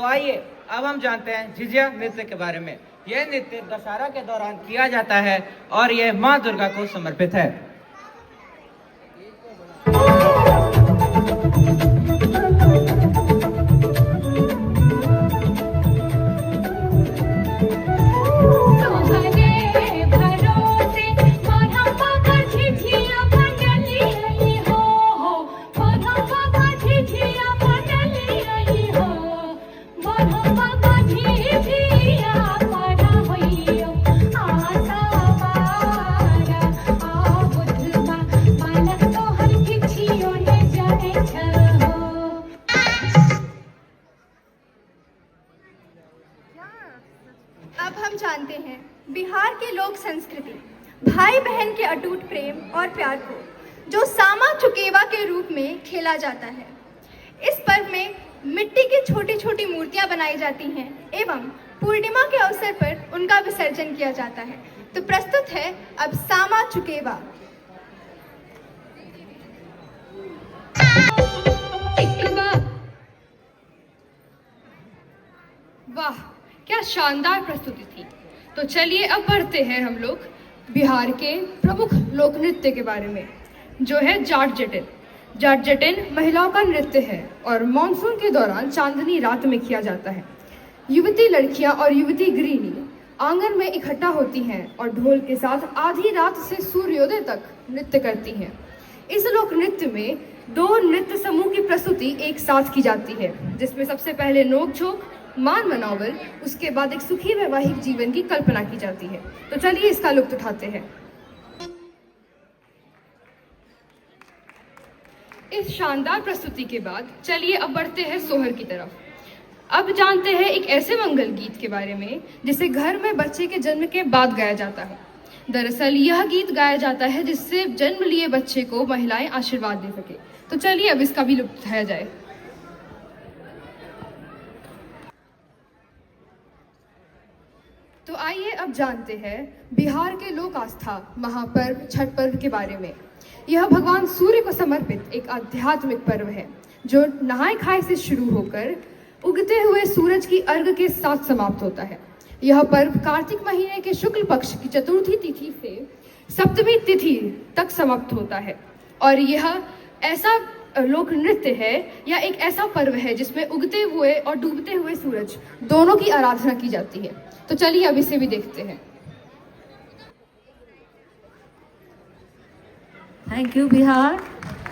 तो आइए अब हम जानते हैं झिझिया नृत्य के बारे में। यह नृत्य दशहरा के दौरान किया जाता है और यह माँ दुर्गा को समर्पित है। अब हम जानते हैं बिहार की लोक संस्कृति, भाई बहन के अटूट प्रेम और प्यार को, जो सामा चुकेवा के रूप में खेला जाता है। इस पर्व में मिट्टी की छोटी छोटी मूर्तियां बनाई जाती हैं एवं पूर्णिमा के अवसर पर उनका विसर्जन किया जाता है। तो प्रस्तुत है अब सामा चुकेवा। वाह, क्या शानदार प्रस्तुति थी। तो चलिए अब बढ़ते हैं हम लोग बिहार के प्रमुख लोक नृत्य के बारे में, जो है जाट जटिन। जाट जटिन महिलाओं का नृत्य है और मानसून के दौरान चांदनी रात में किया जाता है। युवती लड़कियां और युवती गृहिणी आंगन में इकट्ठा होती हैं और ढोल के साथ आधी रात से सूर्योदय तक नृत्य करती हैं। इस लोक नृत्य में 2 नृत्य समूह की प्रस्तुति एक साथ की जाती है, जिसमें सबसे पहले नोक झोंक, मान मनावल, उसके बाद एक सुखी वैवाहिक जीवन की कल्पना की जाती है। तो चलिए इसका लुत्फ उठाते हैं। इस शानदार प्रस्तुति के बाद चलिए अब बढ़ते हैं सोहर की तरफ। अब जानते हैं एक ऐसे मंगल गीत के बारे में जिसे घर में बच्चे के जन्म के बाद गाया जाता है। दरअसल यह गीत गाया जाता है जिससे जन्म लिए बच्चे को महिलाएं आशीर्वाद दे सके। तो चलिए अब इसका भी लुत्फ उठाया जाए। तो आइए अब जानते हैं बिहार के लोक आस्था महापर्व छठ पर्व के बारे में। यह भगवान सूर्य को समर्पित एक आध्यात्मिक पर्व है, जो नहाय खाए से शुरू होकर उगते हुए सूरज की अर्घ के साथ समाप्त होता है। यह पर्व कार्तिक महीने के शुक्ल पक्ष की चतुर्थी तिथि से सप्तमी तिथि तक समाप्त होता है और यह ऐसा लोक नृत्य है या एक ऐसा पर्व है जिसमें उगते हुए और डूबते हुए सूरज दोनों की आराधना की जाती है। तो चलिए अब इसे भी देखते हैं। Thank you Bihar.